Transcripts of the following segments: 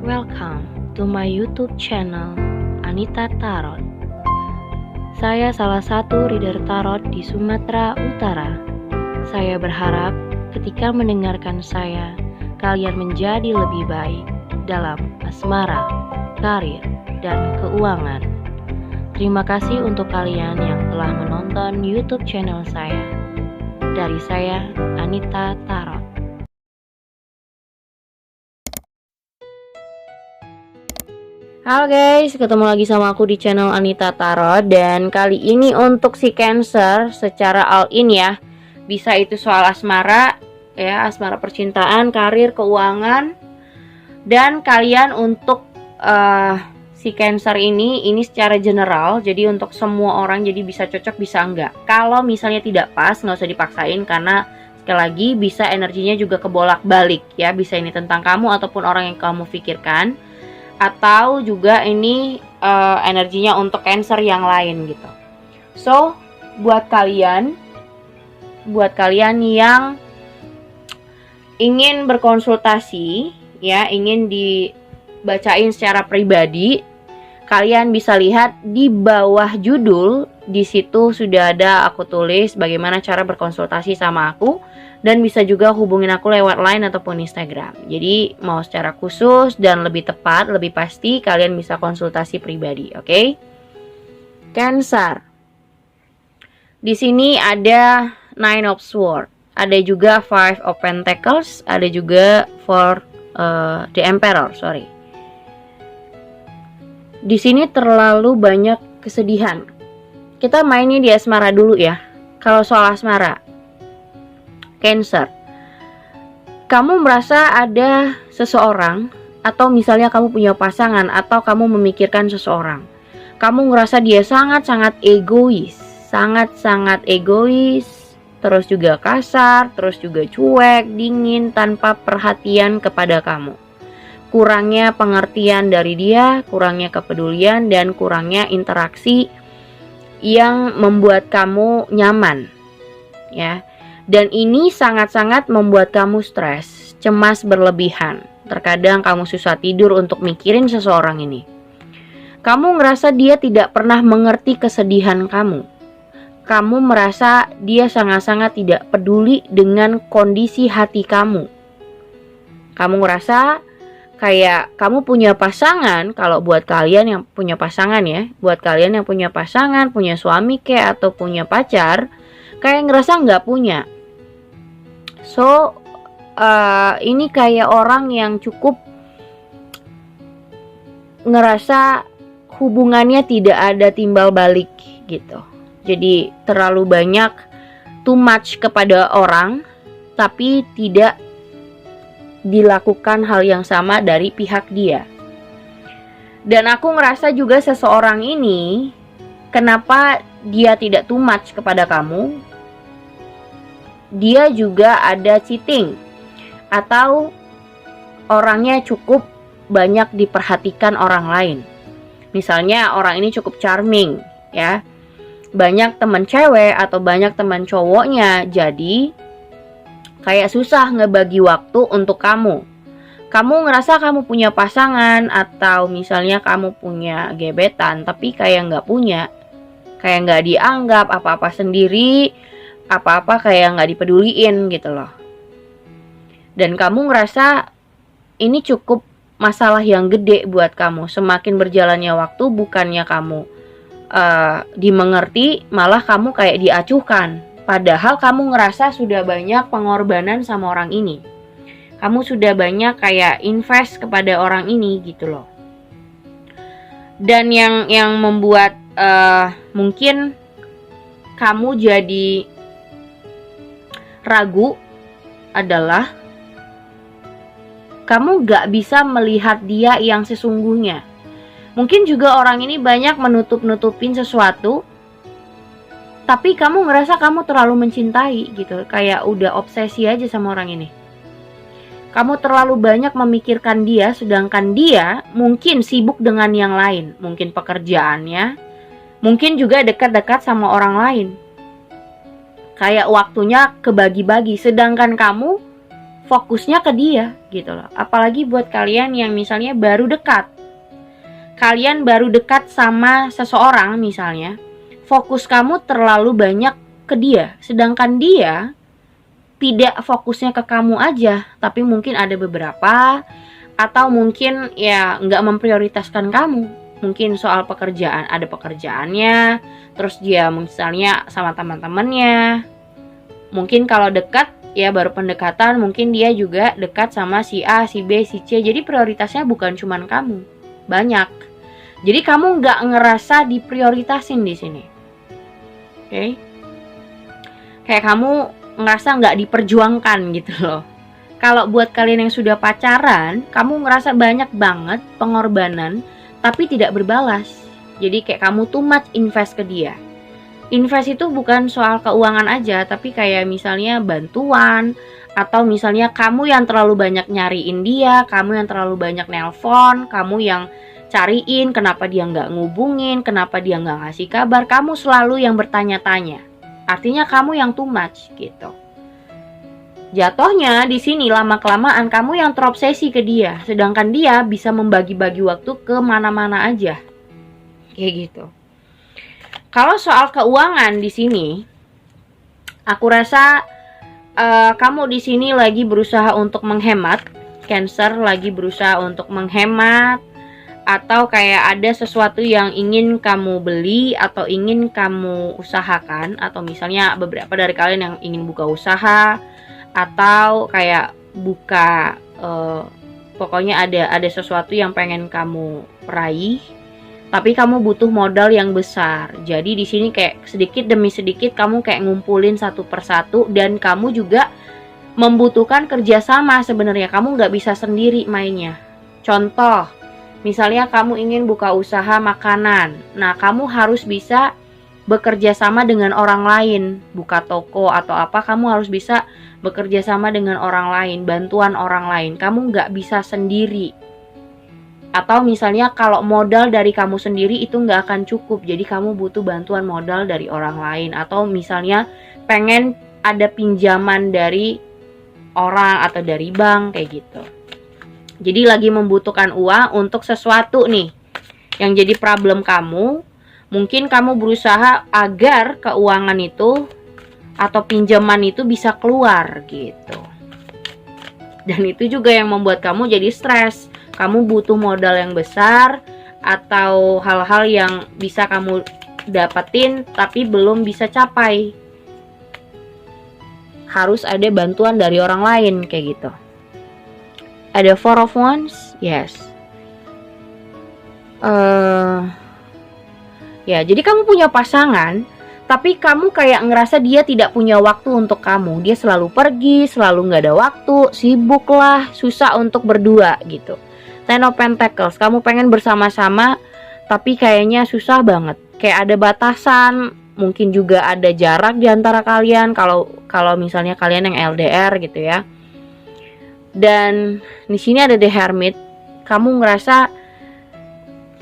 Welcome to my YouTube channel Anita Tarot. Saya salah satu reader tarot di Sumatera Utara. Saya berharap ketika mendengarkan saya, kalian menjadi lebih baik dalam asmara, karir, dan keuangan. Terima kasih untuk kalian yang telah menonton YouTube channel saya. Dari saya, Anita Tarot. Halo guys, ketemu lagi sama aku di channel Anita Tarot. Dan kali ini untuk si Cancer secara all in ya. Bisa itu soal asmara ya, asmara percintaan, karir, keuangan. Dan kalian untuk si Cancer ini secara general. Jadi untuk semua orang, jadi bisa cocok bisa enggak. Kalau misalnya tidak pas, nggak usah dipaksain. Karena sekali lagi bisa energinya juga kebolak balik ya. Bisa ini tentang kamu ataupun orang yang kamu pikirkan, atau juga ini energinya untuk Cancer yang lain gitu. So, buat kalian yang ingin berkonsultasi ya, ingin dibacain secara pribadi, kalian bisa lihat di bawah judul. Di situ sudah ada aku tulis bagaimana cara berkonsultasi sama aku. Dan bisa juga hubungin aku lewat line ataupun Instagram. Jadi mau secara khusus dan lebih tepat, lebih pasti, kalian bisa konsultasi pribadi, oke? Cancer. Di sini ada Nine of Swords, ada juga Five of Pentacles, ada juga the Emperor, sorry. Di sini terlalu banyak kesedihan. Kita mainnya di asmara dulu ya. Kalau soal asmara, Cancer, kamu merasa ada seseorang, atau misalnya kamu punya pasangan, atau kamu memikirkan seseorang. Kamu ngerasa dia sangat-sangat egois, terus juga kasar, terus juga cuek, dingin, tanpa perhatian kepada kamu. Kurangnya pengertian dari dia, kurangnya kepedulian, dan kurangnya interaksi yang membuat kamu nyaman, ya. Dan ini sangat-sangat membuat kamu stres, cemas berlebihan. Terkadang kamu susah tidur untuk mikirin seseorang ini. Kamu ngerasa dia tidak pernah mengerti kesedihan kamu. Kamu merasa dia sangat-sangat tidak peduli dengan kondisi hati kamu. Kamu ngerasa kayak kamu punya pasangan. Kalau buat kalian yang punya pasangan ya, buat kalian yang punya pasangan, punya suami kayak atau punya pacar, kayak ngerasa nggak punya. So, ini kayak orang yang cukup ngerasa hubungannya tidak ada timbal balik gitu. Jadi terlalu banyak, too much kepada orang, tapi tidak dilakukan hal yang sama dari pihak dia. Dan aku ngerasa juga seseorang ini, kenapa dia tidak too much kepada kamu, dia juga ada cheating, atau orangnya cukup banyak diperhatikan orang lain. Misalnya orang ini cukup charming ya, banyak teman cewek atau banyak teman cowoknya, jadi kayak susah ngebagi waktu untuk kamu. Kamu ngerasa kamu punya pasangan, atau misalnya kamu punya gebetan, tapi kayak nggak punya, kayak nggak dianggap, apa-apa sendiri, apa-apa kayak nggak dipeduliin gitu loh. Dan kamu ngerasa ini cukup masalah yang gede buat kamu. Semakin berjalannya waktu, bukannya kamu dimengerti, malah kamu kayak diacuhkan. Padahal kamu ngerasa sudah banyak pengorbanan sama orang ini. Kamu sudah banyak kayak invest kepada orang ini gitu loh. Dan yang membuat mungkin kamu jadi ragu adalah kamu gak bisa melihat dia yang sesungguhnya. Mungkin juga orang ini banyak menutup-nutupin sesuatu, tapi kamu ngerasa kamu terlalu mencintai gitu. Kayak udah obsesi aja sama orang ini. Kamu terlalu banyak memikirkan dia, sedangkan dia mungkin sibuk dengan yang lain. Mungkin pekerjaannya, mungkin juga dekat-dekat sama orang lain. Kayak waktunya kebagi-bagi, sedangkan kamu fokusnya ke dia gitu loh. Apalagi buat kalian yang misalnya baru dekat. Kalian baru dekat sama seseorang misalnya, fokus kamu terlalu banyak ke dia, sedangkan dia tidak fokusnya ke kamu aja, tapi mungkin ada beberapa, atau mungkin ya nggak memprioritaskan kamu. Mungkin soal pekerjaan, ada pekerjaannya, terus dia misalnya sama teman-temannya. Mungkin kalau dekat ya baru pendekatan, mungkin dia juga dekat sama si A, si B, si C. Jadi prioritasnya bukan cuman kamu, banyak. Jadi kamu nggak ngerasa diprioritasin di sini, oke? Kayak kamu ngerasa nggak diperjuangkan gitu loh. Kalau buat kalian yang sudah pacaran, kamu ngerasa banyak banget pengorbanan tapi tidak berbalas. Jadi kayak kamu too much invest ke dia. Invest itu bukan soal keuangan aja, tapi kayak misalnya bantuan, atau misalnya kamu yang terlalu banyak nyariin dia, kamu yang terlalu banyak nelpon, kamu yang cariin kenapa dia nggak ngubungin, kenapa dia nggak ngasih kabar, kamu selalu yang bertanya-tanya. Artinya kamu yang too much gitu. Jatuhnya di sini lama-kelamaan kamu yang terobsesi ke dia, sedangkan dia bisa membagi-bagi waktu ke mana-mana aja. Kayak gitu. Kalau soal keuangan di sini, aku rasa kamu di sini lagi berusaha untuk menghemat. Cancer lagi berusaha untuk menghemat, atau kayak ada sesuatu yang ingin kamu beli atau ingin kamu usahakan, atau misalnya beberapa dari kalian yang ingin buka usaha, atau kayak buka pokoknya ada sesuatu yang pengen kamu raih, tapi kamu butuh modal yang besar. Jadi di sini kayak sedikit demi sedikit kamu kayak ngumpulin satu persatu, dan kamu juga membutuhkan kerjasama sebenarnya. Kamu nggak bisa sendiri mainnya. Contoh, misalnya kamu ingin buka usaha makanan. Nah, kamu harus bisa bekerja sama dengan orang lain. Buka toko atau apa, kamu harus bisa bekerja sama dengan orang lain, bantuan orang lain. Kamu nggak bisa sendiri. Atau misalnya kalau modal dari kamu sendiri itu nggak akan cukup, jadi kamu butuh bantuan modal dari orang lain. Atau misalnya pengen ada pinjaman dari orang atau dari bank kayak gitu. Jadi lagi membutuhkan uang untuk sesuatu nih yang jadi problem kamu. Mungkin kamu berusaha agar keuangan itu atau pinjaman itu bisa keluar gitu. Dan itu juga yang membuat kamu jadi stres. Kamu butuh modal yang besar atau hal-hal yang bisa kamu dapetin tapi belum bisa capai. Harus ada bantuan dari orang lain kayak gitu. Ada Four of Wands, yes. Ya, jadi kamu punya pasangan, tapi kamu kayak ngerasa dia tidak punya waktu untuk kamu. Dia selalu pergi, selalu nggak ada waktu, sibuk lah, susah untuk berdua gitu. Ten of Pentacles, kamu pengen bersama-sama, tapi kayaknya susah banget. Kayak ada batasan, mungkin juga ada jarak di antara kalian. Kalau misalnya kalian yang LDR gitu ya. Dan di sini ada The Hermit. Kamu ngerasa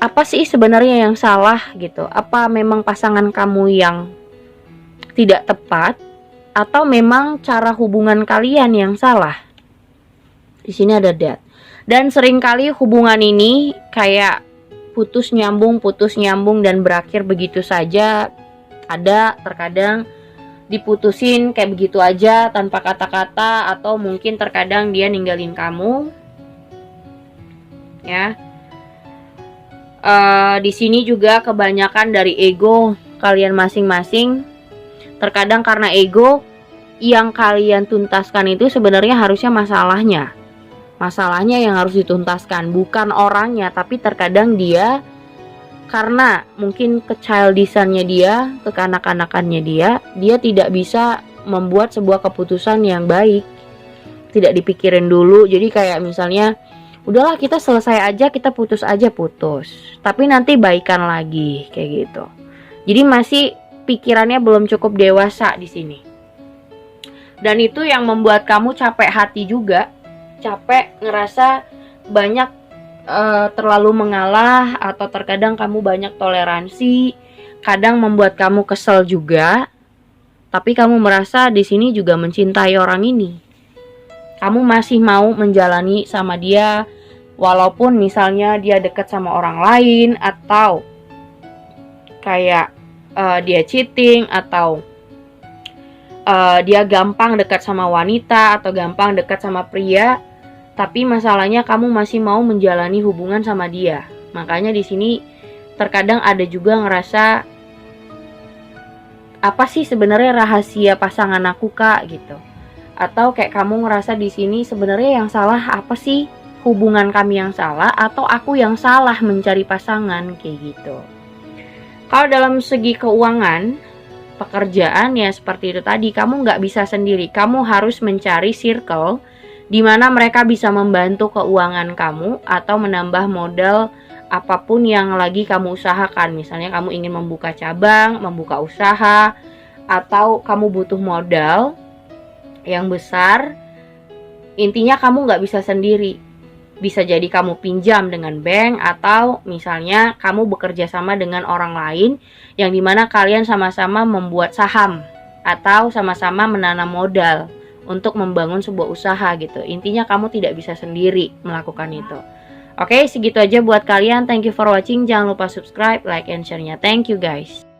apa sih sebenarnya yang salah gitu? Apa memang pasangan kamu yang tidak tepat, atau memang cara hubungan kalian yang salah? Di sini ada Death. Dan seringkali hubungan ini kayak putus nyambung dan berakhir begitu saja. Ada terkadang diputusin kayak begitu aja tanpa kata-kata, atau mungkin terkadang dia ninggalin kamu. Ya. Di sini juga kebanyakan dari ego kalian masing-masing. Terkadang karena ego yang kalian tuntaskan itu sebenarnya harusnya masalahnya yang harus dituntaskan, bukan orangnya. Tapi terkadang dia karena mungkin kechildishannya dia, kekanak-kanakannya dia tidak bisa membuat sebuah keputusan yang baik, tidak dipikirin dulu. Jadi kayak misalnya udahlah kita selesai aja, kita putus, tapi nanti baikan lagi kayak gitu. Jadi masih pikirannya belum cukup dewasa di sini. Dan itu yang membuat kamu capek hati juga, capek ngerasa banyak terlalu mengalah, atau terkadang kamu banyak toleransi, kadang membuat kamu kesel juga. Tapi kamu merasa di sini juga mencintai orang ini. Kamu masih mau menjalani sama dia walaupun misalnya dia dekat sama orang lain, atau kayak dia cheating, atau dia gampang dekat sama wanita atau gampang dekat sama pria, tapi masalahnya kamu masih mau menjalani hubungan sama dia. Makanya di sini terkadang ada juga ngerasa, apa sih sebenarnya rahasia pasangan aku kak gitu. Atau kayak kamu ngerasa di sini sebenarnya yang salah apa sih? Hubungan kami yang salah atau aku yang salah mencari pasangan, kayak gitu. Kalau dalam segi keuangan, pekerjaan ya seperti itu tadi, kamu nggak bisa sendiri. Kamu harus mencari circle di mana mereka bisa membantu keuangan kamu atau menambah modal apapun yang lagi kamu usahakan. Misalnya kamu ingin membuka cabang, membuka usaha, atau kamu butuh modal yang besar. Intinya kamu nggak bisa sendiri. Bisa jadi kamu pinjam dengan bank, atau misalnya kamu bekerja sama dengan orang lain yang dimana kalian sama-sama membuat saham atau sama-sama menanam modal untuk membangun sebuah usaha gitu. Intinya kamu tidak bisa sendiri melakukan itu. Oke, segitu aja buat kalian. Thank you for watching. Jangan lupa subscribe, like, and share-nya. Thank you guys.